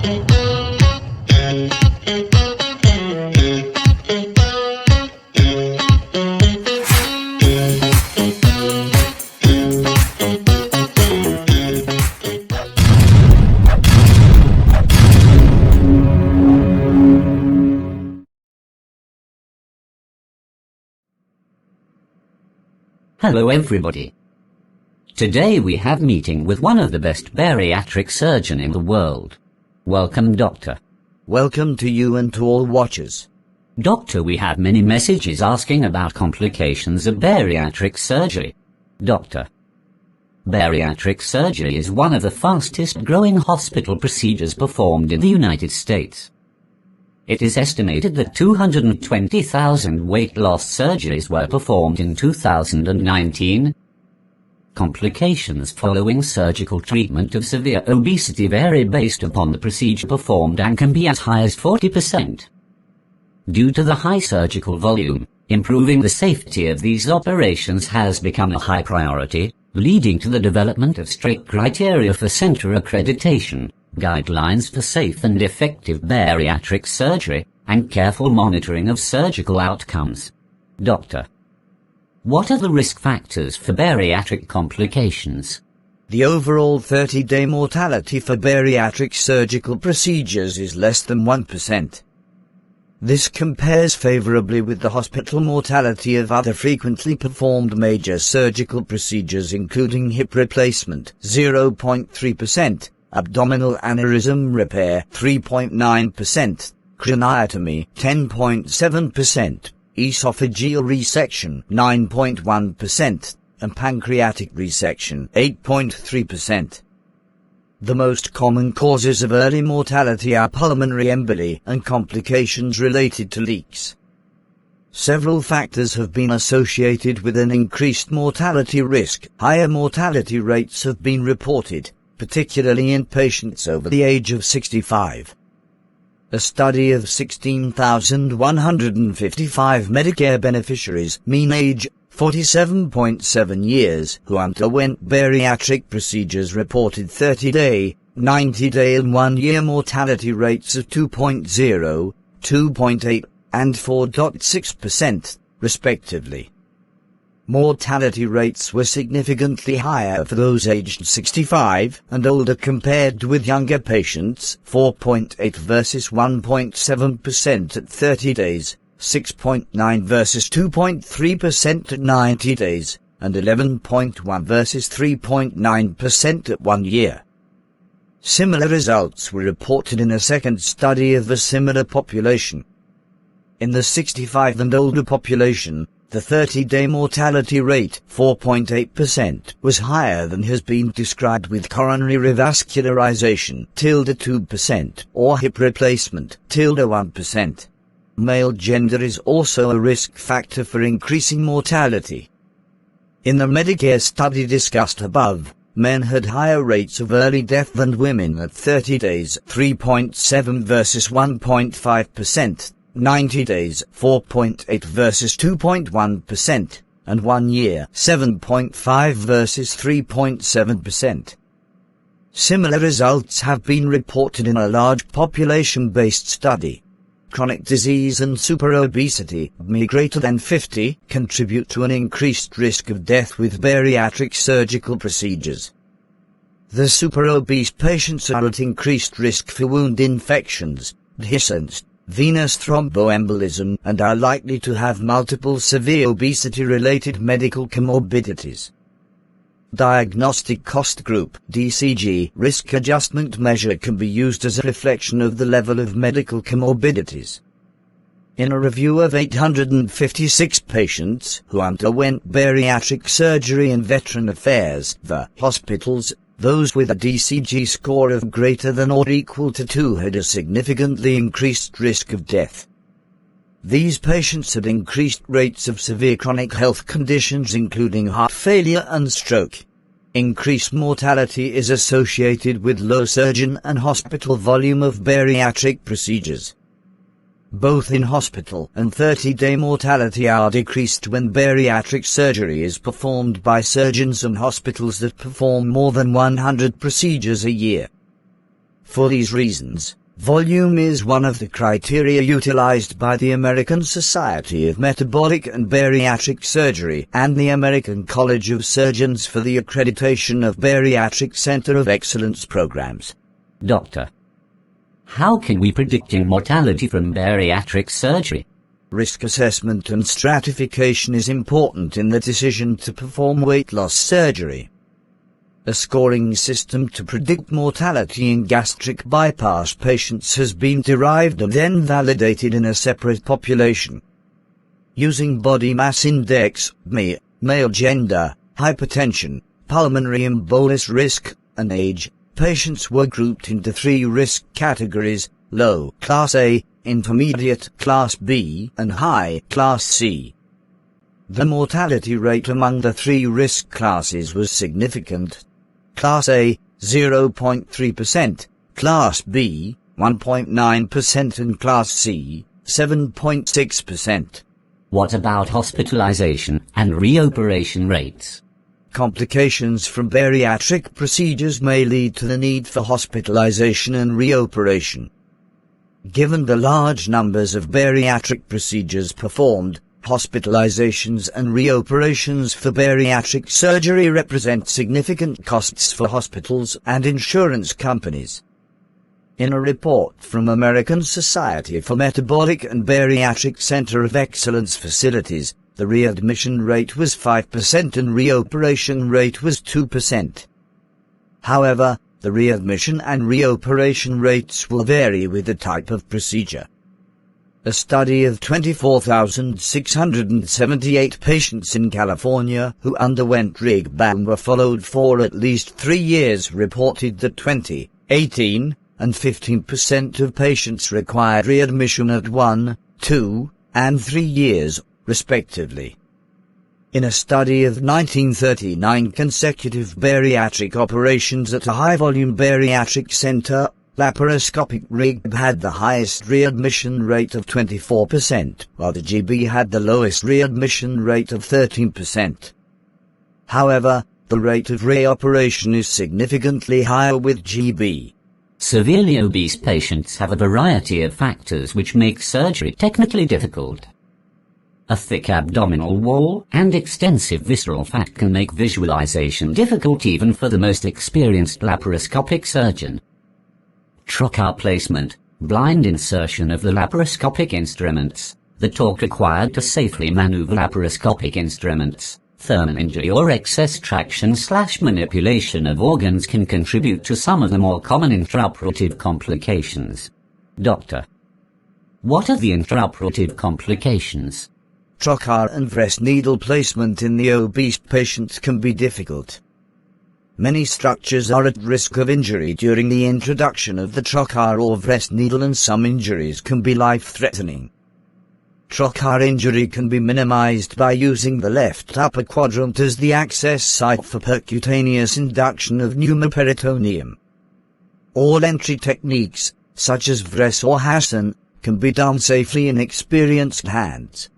Hello everybody. Today we have meeting with one of the best bariatric surgeon in the world. Welcome, Doctor. Welcome to you and to all watchers. Doctor, we have many messages asking about complications of bariatric surgery. Doctor, bariatric surgery is one of the fastest growing hospital procedures performed in the United States. It is estimated that 220,000 weight loss surgeries were performed in 2019. Complications following surgical treatment of severe obesity vary based upon the procedure performed and can be as high as 40%. Due to the high surgical volume, improving the safety of these operations has become a high priority, leading to the development of strict criteria for center accreditation, guidelines for safe and effective bariatric surgery, and careful monitoring of surgical outcomes. Doctor, what are the risk factors for bariatric complications? The overall 30-day mortality for bariatric surgical procedures is less than 1%. This compares favorably with the hospital mortality of other frequently performed major surgical procedures including hip replacement, 0.3%, abdominal aneurysm repair, 3.9%, craniotomy, 10.7%, esophageal resection, 9.1%, and pancreatic resection, 8.3%. The most common causes of early mortality are pulmonary emboli and complications related to leaks. Several factors have been associated with an increased mortality risk. Higher mortality rates have been reported, particularly in patients over the age of 65. A study of 16,155 Medicare beneficiaries, mean age 47.7 years, who underwent bariatric procedures reported 30-day, 90-day and 1-year mortality rates of 2.0, 2.8, and 4.6%, respectively. Mortality rates were significantly higher for those aged 65 and older compared with younger patients, 4.8 versus 1.7% at 30 days, 6.9 versus 2.3% at 90 days, and 11.1 versus 3.9% at 1 year. Similar results were reported in a second study of a similar population. In the 65 and older population, the 30-day mortality rate, 4.8%, was higher than has been described with coronary revascularization, 2%, or hip replacement, 1%. Male gender is also a risk factor for increasing mortality. In the Medicare study discussed above, men had higher rates of early death than women at 30 days, 3.7 versus 1.5%. 90 days, 4.8 versus 2.1%, and 1 year, 7.5 versus 3.7%. Similar results have been reported in a large population-based study. Chronic disease and superobesity, BMI greater than 50, contribute to an increased risk of death with bariatric surgical procedures. The superobese patients are at increased risk for wound infections, adhesions, venous thromboembolism, and are likely to have multiple severe obesity-related medical comorbidities. Diagnostic Cost Group (DCG) risk adjustment measure can be used as a reflection of the level of medical comorbidities. In a review of 856 patients who underwent bariatric surgery in Veteran Affairs (VA) hospitals, those with a DCG score of greater than or equal to 2 had a significantly increased risk of death. These patients had increased rates of severe chronic health conditions including heart failure and stroke. Increased mortality is associated with low surgeon and hospital volume of bariatric procedures. Both in-hospital and 30-day mortality are decreased when bariatric surgery is performed by surgeons and hospitals that perform more than 100 procedures a year. For these reasons, volume is one of the criteria utilized by the American Society of Metabolic and Bariatric Surgery and the American College of Surgeons for the accreditation of Bariatric Center of Excellence programs. Doctor, how can we predict mortality from bariatric surgery? Risk assessment and stratification is important in the decision to perform weight loss surgery. A scoring system to predict mortality in gastric bypass patients has been derived and then validated in a separate population. Using body mass index, BMI, male gender, hypertension, pulmonary embolus risk, and age, patients were grouped into 3 risk categories: low class A, intermediate class B, and high class C. The mortality rate among the 3 risk classes was significant. Class A, 0.3%, Class B, 1.9%, and Class C, 7.6%. What about hospitalization and reoperation rates? Complications from bariatric procedures may lead to the need for hospitalization and reoperation. Given the large numbers of bariatric procedures performed, hospitalizations and reoperations for bariatric surgery represent significant costs for hospitals and insurance companies. In a report from American Society for Metabolic and Bariatric Center of Excellence facilities, the readmission rate was 5% and reoperation rate was 2%. However, the readmission and reoperation rates will vary with the type of procedure. A study of 24,678 patients in California who underwent rig and were followed for at least 3 years reported that 20, 18, and 15% of patients required readmission at 1, 2, and 3 years, respectively. In a study of 1939 consecutive bariatric operations at a high-volume bariatric center, laparoscopic rig had the highest readmission rate of 24%, while the GB had the lowest readmission rate of 13%. However, the rate of reoperation is significantly higher with GB. Severely obese patients have a variety of factors which make surgery technically difficult. A thick abdominal wall and extensive visceral fat can make visualization difficult even for the most experienced laparoscopic surgeon. Trocar placement, blind insertion of the laparoscopic instruments, the torque required to safely maneuver laparoscopic instruments, thermal injury or excess traction/manipulation of organs can contribute to some of the more common intraoperative complications. Doctor, what are the intraoperative complications? Trocar and breast needle placement in the obese patient can be difficult. Many structures are at risk of injury during the introduction of the trocar or breast needle, and some injuries can be life-threatening. Trocar injury can be minimized by using the left upper quadrant as the access site for percutaneous induction of pneumoperitoneum. All entry techniques, such as Vress or Hassan, can be done safely in experienced hands.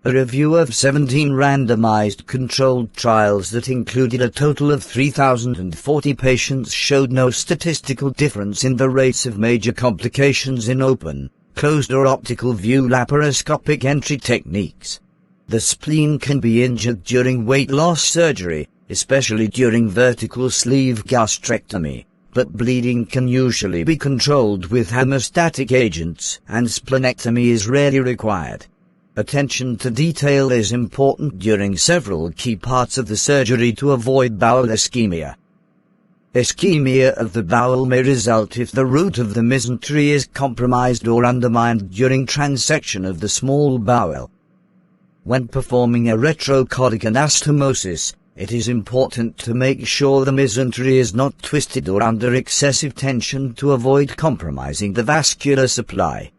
A review of 17 randomized controlled trials that included a total of 3,040 patients showed no statistical difference in the rates of major complications in open, closed or optical view laparoscopic entry techniques. The spleen can be injured during weight loss surgery, especially during vertical sleeve gastrectomy, but bleeding can usually be controlled with hemostatic agents, and splenectomy is rarely required. Attention to detail is important during several key parts of the surgery to avoid bowel ischemia. Ischemia of the bowel may result if the root of the mesentery is compromised or undermined during transection of the small bowel. When performing a retrocolic anastomosis, it is important to make sure the mesentery is not twisted or under excessive tension to avoid compromising the vascular supply.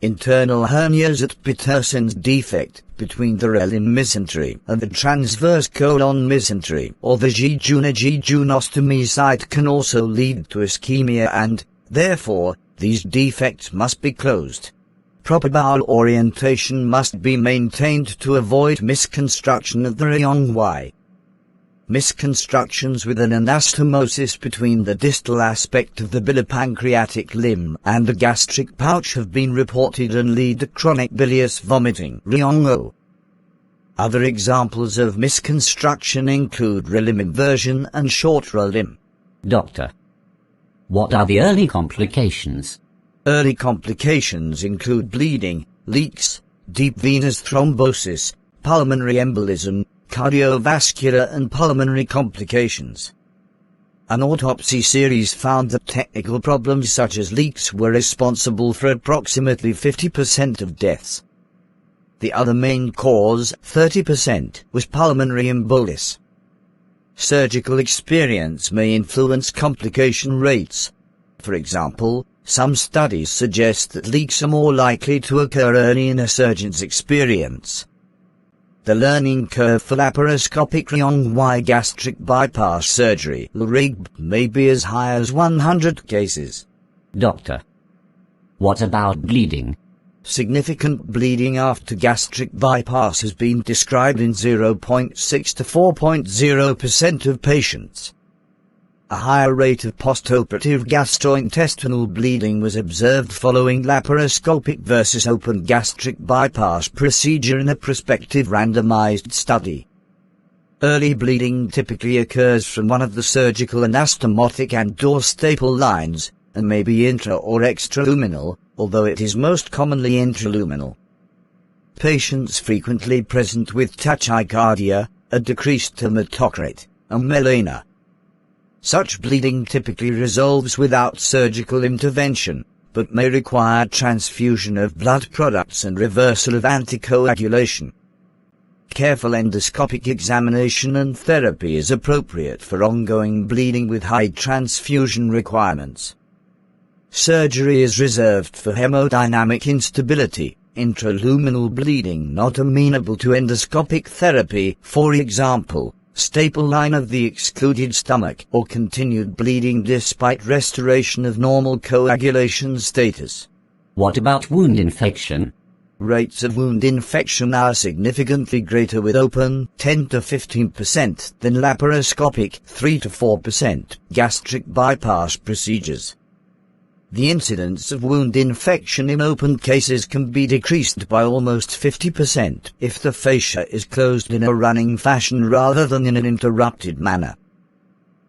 Internal hernias at Peterson's defect between the relin mesentery and the transverse colon mesentery or the jejunostomy site can also lead to ischemia and, therefore, these defects must be closed. Proper bowel orientation must be maintained to avoid misconstruction of the Roux-en-Y. Misconstructions with an anastomosis between the distal aspect of the bilipancreatic limb and the gastric pouch have been reported and lead to chronic bilious vomiting. Roux-en-Y. Other examples of misconstruction include relimb inversion and short relimb. Doctor, what are the early complications? Early complications include bleeding, leaks, deep venous thrombosis, pulmonary embolism, cardiovascular and pulmonary complications. An autopsy series found that technical problems such as leaks were responsible for approximately 50% of deaths. The other main cause, 30%, was pulmonary embolus. Surgical experience may influence complication rates. For example, some studies suggest that leaks are more likely to occur early in a surgeon's experience. The learning curve for laparoscopic Roux-en-Y gastric bypass surgery (LRIG) may be as high as 100 cases. Doctor, what about bleeding? Significant bleeding after gastric bypass has been described in 0.6 to 4.0% of patients. A higher rate of postoperative gastrointestinal bleeding was observed following laparoscopic versus open gastric bypass procedure in a prospective randomized study. Early bleeding typically occurs from one of the surgical anastomotic and/or staple lines, and may be intra- or extraluminal, although it is most commonly intraluminal. Patients frequently present with tachycardia, a decreased hematocrit, and melena. Such bleeding typically resolves without surgical intervention, but may require transfusion of blood products and reversal of anticoagulation. Careful endoscopic examination and therapy is appropriate for ongoing bleeding with high transfusion requirements. Surgery is reserved for hemodynamic instability, intraluminal bleeding not amenable to endoscopic therapy, for example, staple line of the excluded stomach, or continued bleeding despite restoration of normal coagulation status. What about wound infection? Rates of wound infection are significantly greater with open 10 to 15% than laparoscopic 3 to 4% gastric bypass procedures. The incidence of wound infection in open cases can be decreased by almost 50% if the fascia is closed in a running fashion rather than in an interrupted manner.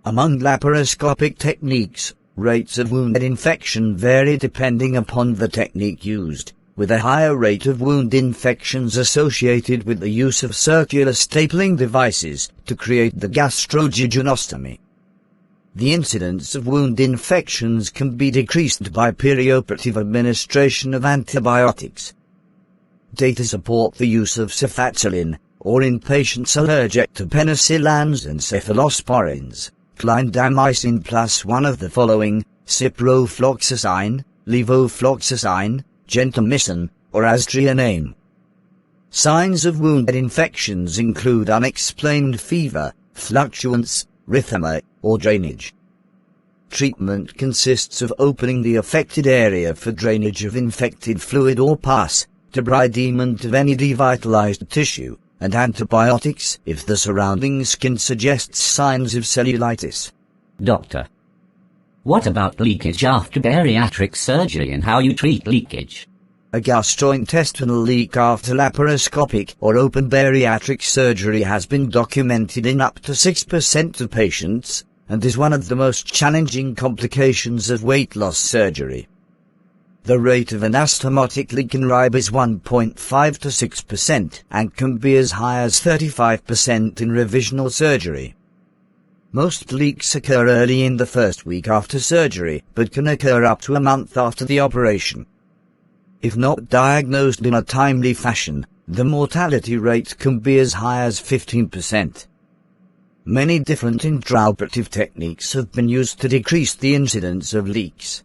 Among laparoscopic techniques, rates of wound infection vary depending upon the technique used, with a higher rate of wound infections associated with the use of circular stapling devices to create the gastrojejunostomy. The incidence of wound infections can be decreased by perioperative administration of antibiotics. Data support the use of cefazolin, or in patients allergic to penicillins and cephalosporins, clindamycin plus one of the following, ciprofloxacin, levofloxacin, gentamicin, or aztreoname. Signs of wound infections include unexplained fever, fluctuance, rhythmia, or drainage. Treatment consists of opening the affected area for drainage of infected fluid or pus, debridement of any devitalized tissue, and antibiotics if the surrounding skin suggests signs of cellulitis. Doctor, what about leakage after bariatric surgery and how you treat leakage? A gastrointestinal leak after laparoscopic or open bariatric surgery has been documented in up to 6% of patients, and is one of the most challenging complications of weight loss surgery. The rate of anastomotic leak in RIB is 1.5 to 6% and can be as high as 35% in revisional surgery. Most leaks occur early in the first week after surgery, but can occur up to a month after the operation. If not diagnosed in a timely fashion, the mortality rate can be as high as 15%. Many different intraoperative techniques have been used to decrease the incidence of leaks.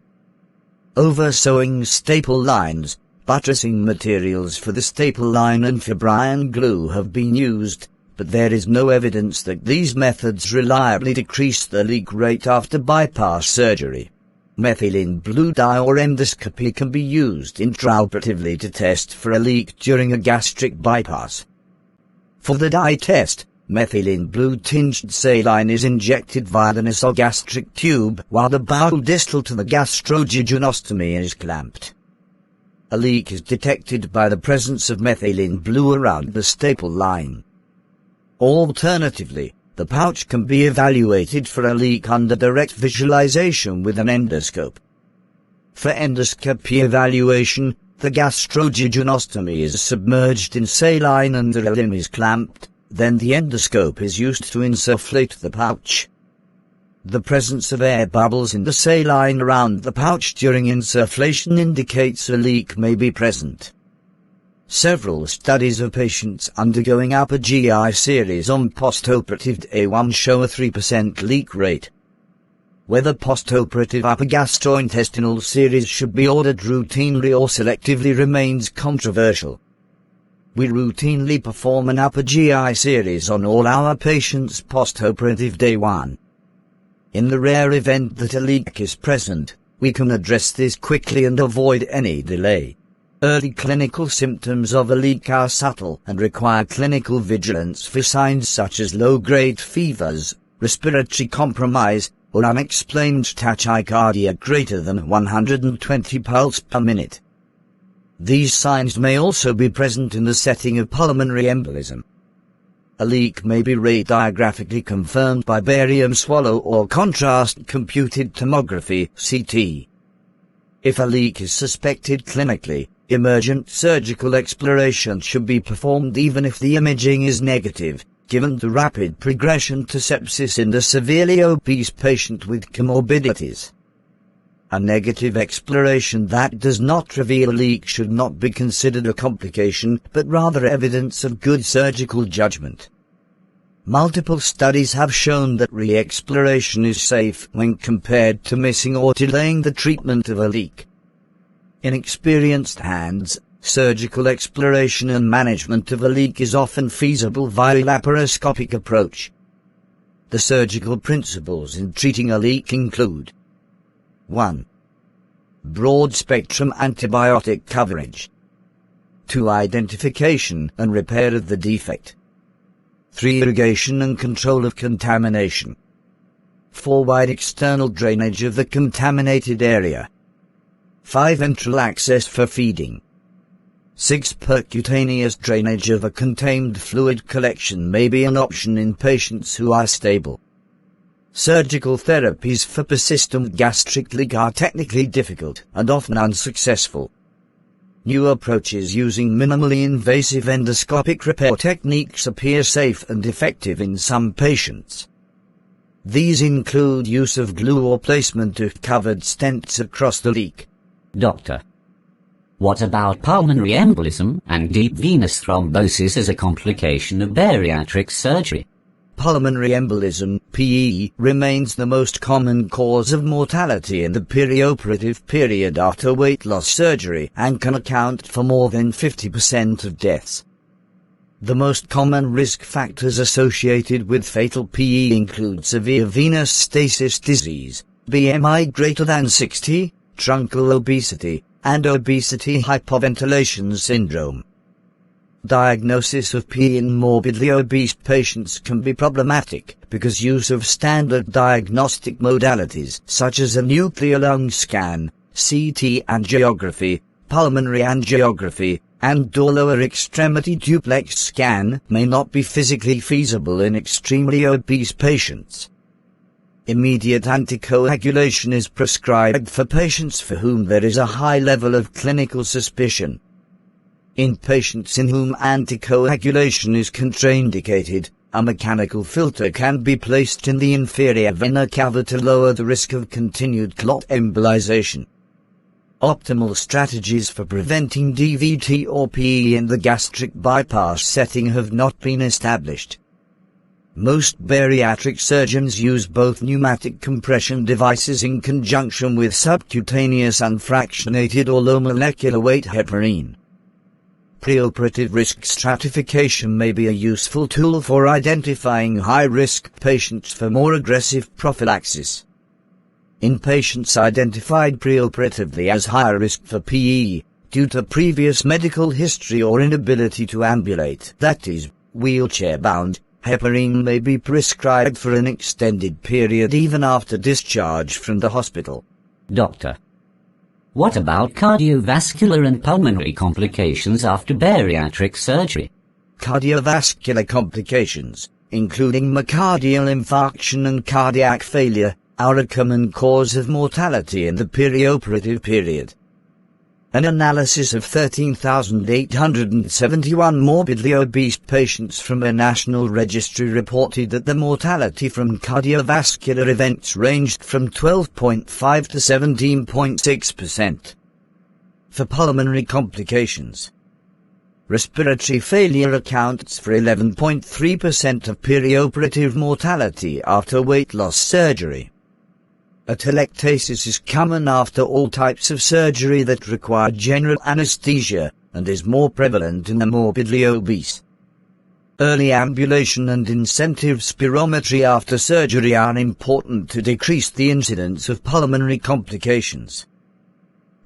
Over-sewing staple lines, buttressing materials for the staple line and fibrin glue have been used, but there is no evidence that these methods reliably decrease the leak rate after bypass surgery. Methylene blue dye or endoscopy can be used intraoperatively to test for a leak during a gastric bypass. For the dye test, methylene blue-tinged saline is injected via the nasogastric tube while the bowel distal to the gastrojejunectomy is clamped. A leak is detected by the presence of methylene blue around the staple line. Alternatively, the pouch can be evaluated for a leak under direct visualization with an endoscope. For endoscopy evaluation, the gastrojejunectomy is submerged in saline and the limb is clamped, then the endoscope is used to insufflate the pouch. The presence of air bubbles in the saline around the pouch during insufflation indicates a leak may be present. Several studies of patients undergoing upper GI series on postoperative day 1 show a 3% leak rate. Whether postoperative upper gastrointestinal series should be ordered routinely or selectively remains controversial. We routinely perform an upper GI series on all our patients postoperative day 1. In the rare event that a leak is present, we can address this quickly and avoid any delay. Early clinical symptoms of a leak are subtle and require clinical vigilance for signs such as low-grade fevers, respiratory compromise, or unexplained tachycardia greater than 120 pulse per minute. These signs may also be present in the setting of pulmonary embolism. A leak may be radiographically confirmed by barium swallow or contrast-computed tomography (CT). If a leak is suspected clinically, emergent surgical exploration should be performed even if the imaging is negative, given the rapid progression to sepsis in the severely obese patient with comorbidities. A negative exploration that does not reveal a leak should not be considered a complication, but rather evidence of good surgical judgment. Multiple studies have shown that re-exploration is safe when compared to missing or delaying the treatment of a leak. In experienced hands, surgical exploration and management of a leak is often feasible via a laparoscopic approach. The surgical principles in treating a leak include: 1. Broad-spectrum antibiotic coverage. 2. Identification and repair of the defect. 3. Irrigation and control of contamination. 4. Wide external drainage of the contaminated area. 5. Enteral access for feeding. 6. Percutaneous drainage of a contained fluid collection may be an option in patients who are stable. Surgical therapies for persistent gastric leak are technically difficult and often unsuccessful. New approaches using minimally invasive endoscopic repair techniques appear safe and effective in some patients. These include use of glue or placement of covered stents across the leak. Doctor, what about pulmonary embolism and deep venous thrombosis as a complication of bariatric surgery? Pulmonary embolism, PE, remains the most common cause of mortality in the perioperative period after weight loss surgery and can account for more than 50% of deaths. The most common risk factors associated with fatal PE include severe venous stasis disease, BMI greater than 60, truncal obesity, and obesity hypoventilation syndrome. Diagnosis of PE in morbidly obese patients can be problematic because use of standard diagnostic modalities such as a nuclear lung scan, CT angiography, pulmonary angiography, and/or lower extremity duplex scan may not be physically feasible in extremely obese patients. Immediate anticoagulation is prescribed for patients for whom there is a high level of clinical suspicion. In patients in whom anticoagulation is contraindicated, a mechanical filter can be placed in the inferior vena cava to lower the risk of continued clot embolization. Optimal strategies for preventing DVT or PE in the gastric bypass setting have not been established. Most bariatric surgeons use both pneumatic compression devices in conjunction with subcutaneous unfractionated or low molecular weight heparin. Preoperative risk stratification may be a useful tool for identifying high-risk patients for more aggressive prophylaxis. In patients identified preoperatively as higher risk for PE, due to previous medical history or inability to ambulate, that is, wheelchair-bound, Heparin may be prescribed for an extended period even after discharge from the hospital. Doctor, what about cardiovascular and pulmonary complications after bariatric surgery? Cardiovascular complications, including myocardial infarction and cardiac failure, are a common cause of mortality in the perioperative period. An analysis of 13,871 morbidly obese patients from a national registry reported that the mortality from cardiovascular events ranged from 12.5 to 17.6%. For pulmonary complications, respiratory failure accounts for 11.3% of perioperative mortality after weight loss surgery. Atelectasis is common after all types of surgery that require general anesthesia and is more prevalent in the morbidly obese. Early ambulation and incentive spirometry after surgery are important to decrease the incidence of pulmonary complications.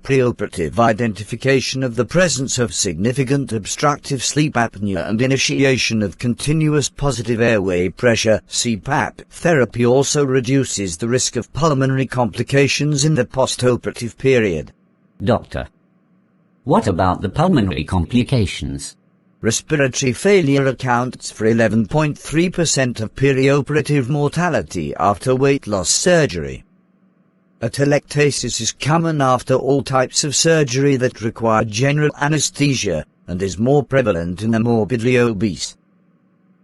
Preoperative identification of the presence of significant obstructive sleep apnea and initiation of continuous positive airway pressure (CPAP) therapy also reduces the risk of pulmonary complications in the postoperative period. Doctor, what about the pulmonary complications? Respiratory failure accounts for 11.3% of perioperative mortality after weight loss surgery. Atelectasis is common after all types of surgery that require general anesthesia and is more prevalent in the morbidly obese.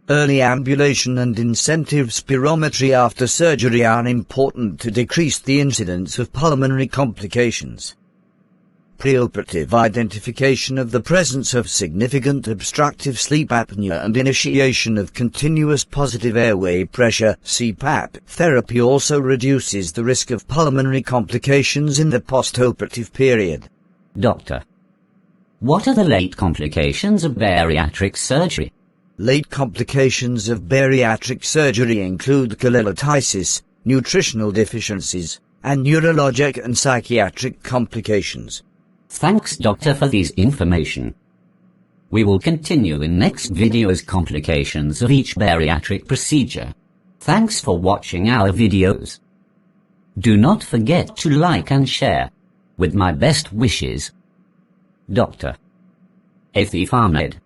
Early ambulation and incentive spirometry after surgery are important to decrease the incidence of pulmonary complications. Preoperative identification of the presence of significant obstructive sleep apnea and initiation of continuous positive airway pressure (CPAP) therapy also reduces the risk of pulmonary complications in the postoperative period. Doctor, what are the late complications of bariatric surgery? Late complications of bariatric surgery include cholelitisis, nutritional deficiencies, and neurologic and psychiatric complications. Thanks, Doctor, for this information. We will continue in next video's complications of each bariatric procedure. Thanks for watching our videos. Do not forget to like and share. With my best wishes, Dr. Athif Ahmed.